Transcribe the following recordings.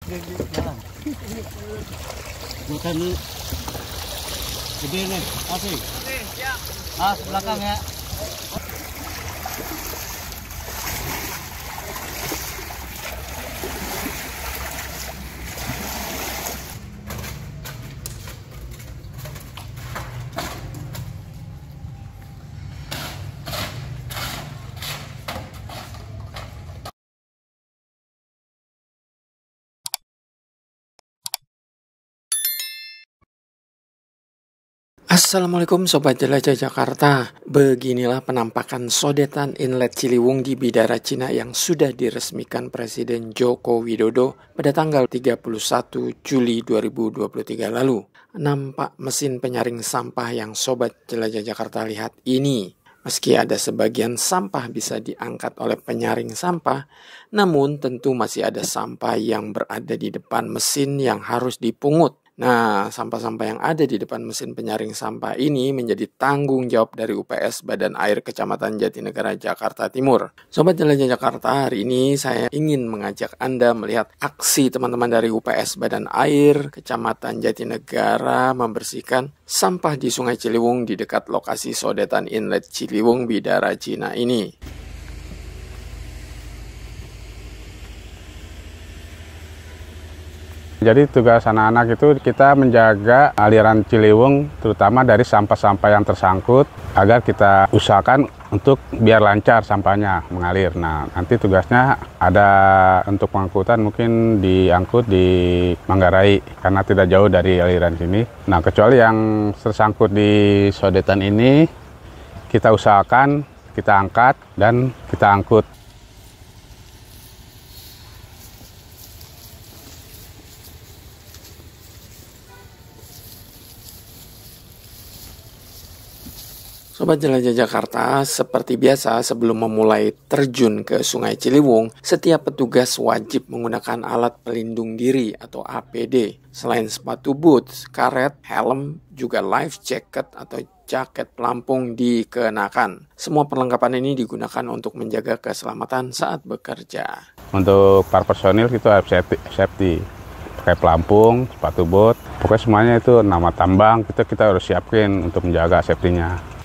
jalan. Buatan gede nih, asik. Oke, siap. Belakang ya. Assalamualaikum Sobat Jelajah Jakarta. Beginilah penampakan sodetan Inlet Ciliwung di Bidara Cina yang sudah diresmikan Presiden Joko Widodo pada tanggal 31 Juli 2023 lalu. Nampak mesin penyaring sampah yang Sobat Jelajah Jakarta lihat ini. Meski ada sebagian sampah bisa diangkat oleh penyaring sampah, namun tentu masih ada sampah yang berada di depan mesin yang harus dipungut. Nah, sampah-sampah yang ada di depan mesin penyaring sampah ini menjadi tanggung jawab dari UPS Badan Air Kecamatan Jatinegara, Jakarta Timur. Sobat Jelajah Jakarta, hari ini saya ingin mengajak Anda melihat aksi teman-teman dari UPS Badan Air Kecamatan Jatinegara membersihkan sampah di Sungai Ciliwung di dekat lokasi sodetan Inlet Ciliwung Bidara Cina ini. Jadi tugas anak-anak itu kita menjaga aliran Ciliwung terutama dari sampah-sampah yang tersangkut agar kita usahakan untuk biar lancar sampahnya mengalir. Nah, nanti tugasnya ada untuk pengangkutan mungkin diangkut di Manggarai karena tidak jauh dari aliran sini. Nah, kecuali yang tersangkut di sodetan ini kita usahakan kita angkat dan kita angkut. Sobat Jelajah Jakarta, seperti biasa sebelum memulai terjun ke Sungai Ciliwung, setiap petugas wajib menggunakan alat pelindung diri atau APD. Selain sepatu boots, karet, helm, juga life jacket atau jaket pelampung dikenakan. Semua perlengkapan ini digunakan untuk menjaga keselamatan saat bekerja. Untuk para personil itu harus safety. Pakai pelampung, sepatu bot, pokoknya semuanya itu nama tambang kita harus siapin untuk menjaga safety-nya.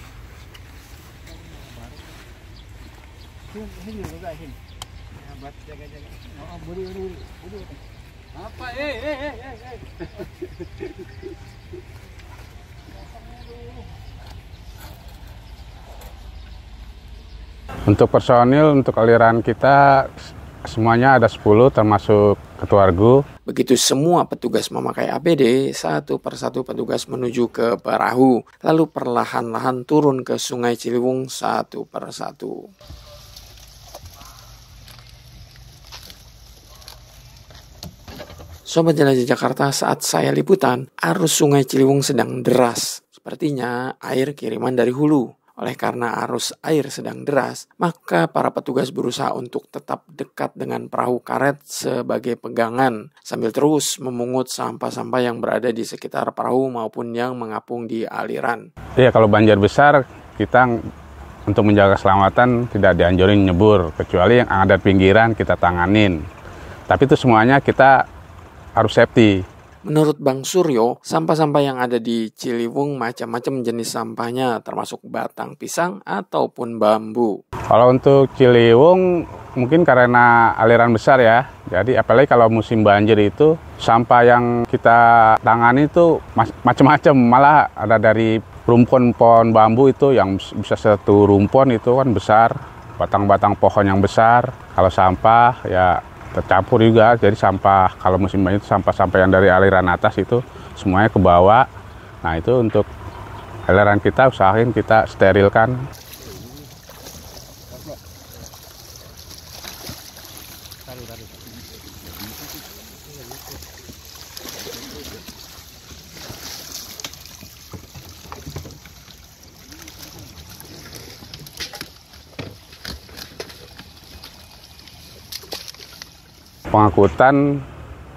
Apa? Untuk personil, untuk aliran kita semuanya ada 10 termasuk ketua regu. Begitu semua petugas memakai APD, satu persatu petugas menuju ke perahu, lalu perlahan-lahan turun ke Sungai Ciliwung satu persatu. Sobat Jelajah Jakarta, saat saya liputan, arus Sungai Ciliwung sedang deras. Sepertinya air kiriman dari hulu. Oleh karena arus air sedang deras, maka para petugas berusaha untuk tetap dekat dengan perahu karet sebagai pegangan, sambil terus memungut sampah-sampah yang berada di sekitar perahu maupun yang mengapung di aliran. Iya, kalau banjir besar, kita untuk menjaga keselamatan tidak dianjurin nyebur, kecuali yang ada di pinggiran kita tanganin. Tapi itu semuanya kita harus safety. Menurut Bang Suryo, sampah-sampah yang ada di Ciliwung macam-macam jenis sampahnya, termasuk batang pisang ataupun bambu. Kalau untuk Ciliwung mungkin karena aliran besar ya, jadi apalagi kalau musim banjir itu sampah yang kita tangani itu macam-macam, malah ada dari rumpun pohon bambu itu yang bisa satu rumpun itu kan besar, batang-batang pohon yang besar. Kalau sampah ya tercampur juga, jadi sampah kalau musim banjir itu sampah-sampah yang dari aliran atas itu semuanya ke bawah. Nah, itu untuk aliran kita usahain kita sterilkan. Pengangkutan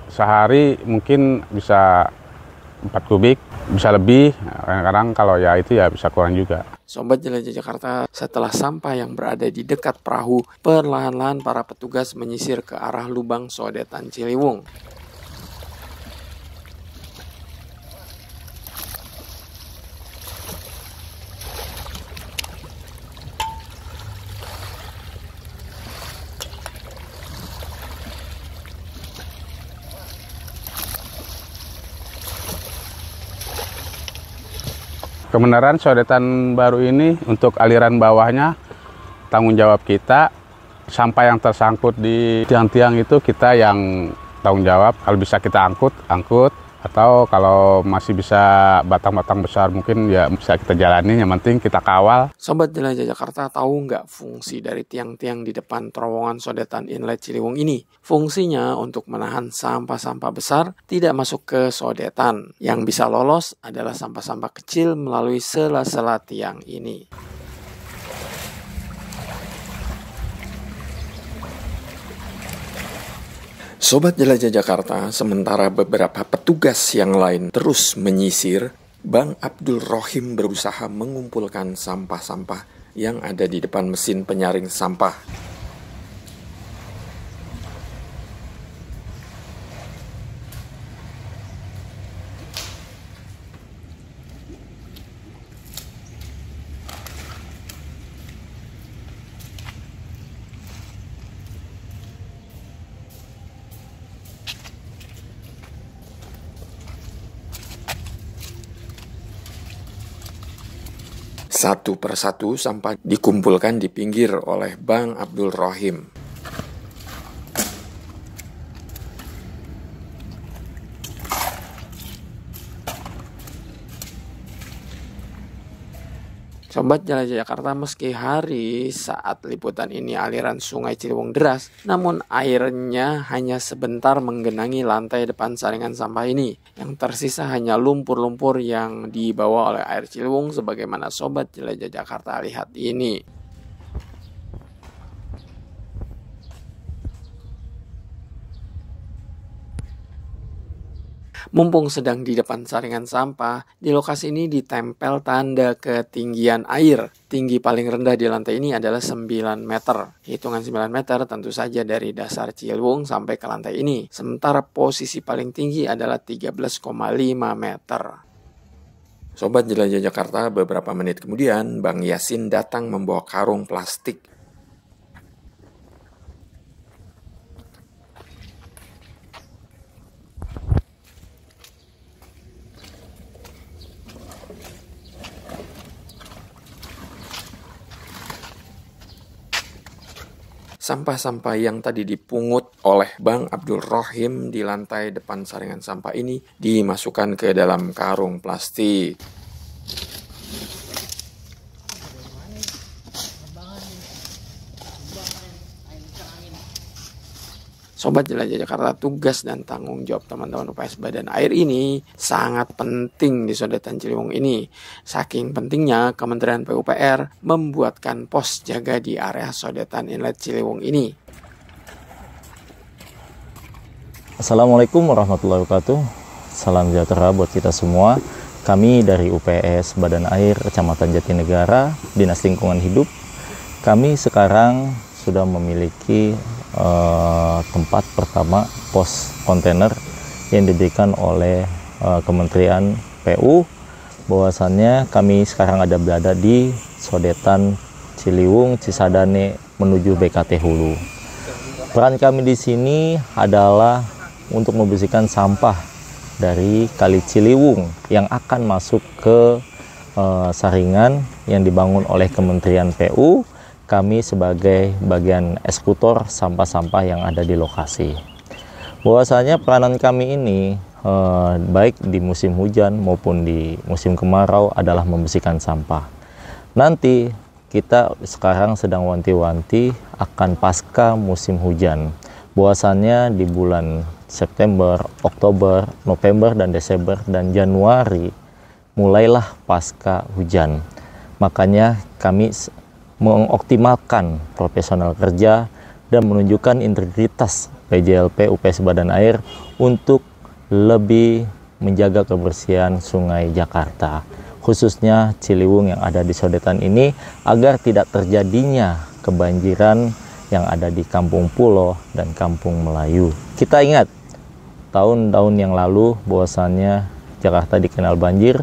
sehari mungkin bisa 4 kubik, bisa lebih, kadang-kadang kalau ya itu ya bisa kurang juga. Sobat Jelajah Jakarta, setelah sampah yang berada di dekat perahu, perlahan-lahan para petugas menyisir ke arah lubang sodetan Ciliwung. Kebenaran sodetan baru ini untuk aliran bawahnya tanggung jawab kita. Sampah yang tersangkut di tiang-tiang itu kita yang tanggung jawab. Kalau bisa kita angkut. Atau kalau masih bisa batang-batang besar mungkin ya bisa kita jalani, yang penting kita kawal. Sobat Jelajah Jakarta, tahu nggak fungsi dari tiang-tiang di depan terowongan sodetan Inlet Ciliwung ini? Fungsinya untuk menahan sampah-sampah besar tidak masuk ke sodetan. Yang bisa lolos adalah sampah-sampah kecil melalui sela-sela tiang ini. Sobat Jelajah Jakarta, sementara beberapa petugas yang lain terus menyisir, Bang Abdul Rohim berusaha mengumpulkan sampah-sampah yang ada di depan mesin penyaring sampah. Satu persatu sampah dikumpulkan di pinggir oleh Bang Abdul Rohim. Sobat Jelajah Jakarta, meski hari saat liputan ini aliran Sungai Ciliwung deras, namun airnya hanya sebentar menggenangi lantai depan saringan sampah ini. Yang tersisa hanya lumpur-lumpur yang dibawa oleh air Ciliwung sebagaimana Sobat Jelajah Jakarta lihat ini. Mumpung sedang di depan saringan sampah, di lokasi ini ditempel tanda ketinggian air. Tinggi paling rendah di lantai ini adalah 9 meter. Hitungan 9 meter tentu saja dari dasar Ciliwung sampai ke lantai ini. Sementara posisi paling tinggi adalah 13,5 meter. Sobat Jelajah Jakarta, beberapa menit kemudian Bang Yasin datang membawa karung plastik. Sampah-sampah yang tadi dipungut oleh Bang Abdul Rohim di lantai depan saringan sampah ini dimasukkan ke dalam karung plastik. Sobat Jelajah Jakarta, tugas dan tanggung jawab teman-teman UPS Badan Air ini sangat penting di sodetan Ciliwung ini. Saking pentingnya Kementerian PUPR membuatkan pos jaga di area sodetan Inlet Ciliwung ini. Assalamualaikum warahmatullahi wabarakatuh. Salam sejahtera buat kita semua. Kami dari UPS Badan Air Kecamatan Jatinegara, Dinas Lingkungan Hidup. Kami sekarang sudah memiliki tempat pertama pos kontainer yang diberikan oleh Kementerian PU. Bahwasannya kami sekarang berada di sodetan Ciliwung Cisadane menuju BKT Hulu. Peran kami di sini adalah untuk membersihkan sampah dari Kali Ciliwung yang akan masuk ke saringan yang dibangun oleh Kementerian PU. Kami sebagai bagian eksekutor sampah-sampah yang ada di lokasi. Bahwasanya peranan kami ini baik di musim hujan maupun di musim kemarau adalah membersihkan sampah. Nanti kita sekarang sedang wanti-wanti akan pasca musim hujan. Bahwasanya di bulan September, Oktober, November, dan Desember, dan Januari mulailah pasca hujan. Makanya kami mengoptimalkan profesional kerja dan menunjukkan integritas PJLP UPS Badan Air untuk lebih menjaga kebersihan Sungai Jakarta, khususnya Ciliwung yang ada di sodetan ini, agar tidak terjadinya kebanjiran yang ada di Kampung Pulo dan Kampung Melayu. Kita ingat tahun-tahun yang lalu bahwasannya Jakarta dikenal banjir,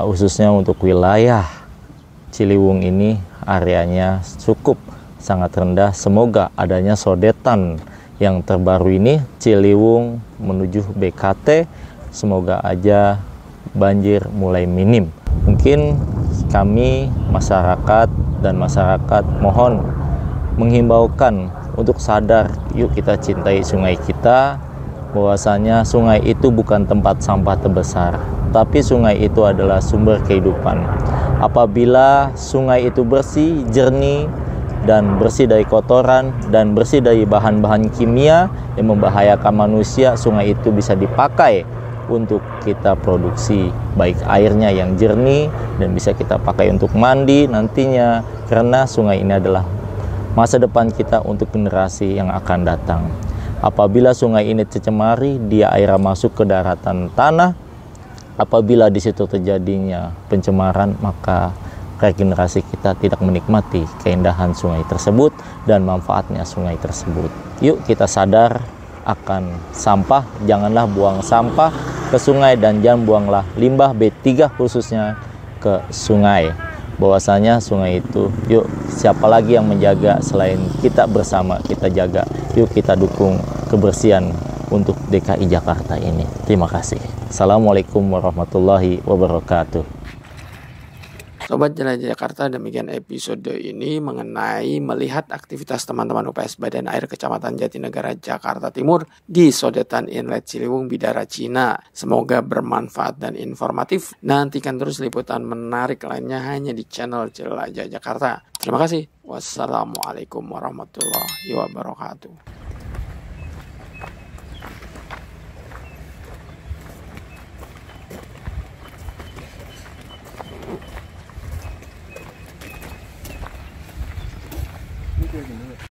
khususnya untuk wilayah Ciliwung ini areanya cukup sangat rendah. Semoga adanya sodetan yang terbaru ini Ciliwung menuju BKT, semoga aja banjir mulai minim. Mungkin kami masyarakat mohon menghimbaukan untuk sadar, yuk kita cintai sungai kita, bahwasanya sungai itu bukan tempat sampah terbesar, tapi sungai itu adalah sumber kehidupan. Apabila sungai itu bersih, jernih, dan bersih dari kotoran dan bersih dari bahan-bahan kimia yang membahayakan manusia, sungai itu bisa dipakai untuk kita produksi, baik airnya yang jernih dan bisa kita pakai untuk mandi nantinya, karena sungai ini adalah masa depan kita untuk generasi yang akan datang. Apabila sungai ini tercemari, dia airnya masuk ke daratan tanah. Apabila di situ terjadinya pencemaran, maka regenerasi kita tidak menikmati keindahan sungai tersebut dan manfaatnya sungai tersebut. Yuk kita sadar akan sampah, janganlah buang sampah ke sungai dan jangan buanglah limbah B3 khususnya ke sungai. Bahwasanya sungai itu, yuk siapa lagi yang menjaga selain kita bersama kita jaga. Yuk kita dukung kebersihan untuk DKI Jakarta ini. Terima kasih. Assalamualaikum warahmatullahi wabarakatuh. Sobat Jelajah Jakarta, demikian episode ini mengenai melihat aktivitas teman-teman UPS Badan Air Kecamatan Jatinegara, Jakarta Timur di Sodetan Inlet Ciliwung, Bidara Cina. Semoga bermanfaat dan informatif. Nantikan terus liputan menarik lainnya hanya di channel Jelajah Jakarta. Terima kasih. Wassalamualaikum warahmatullahi wabarakatuh.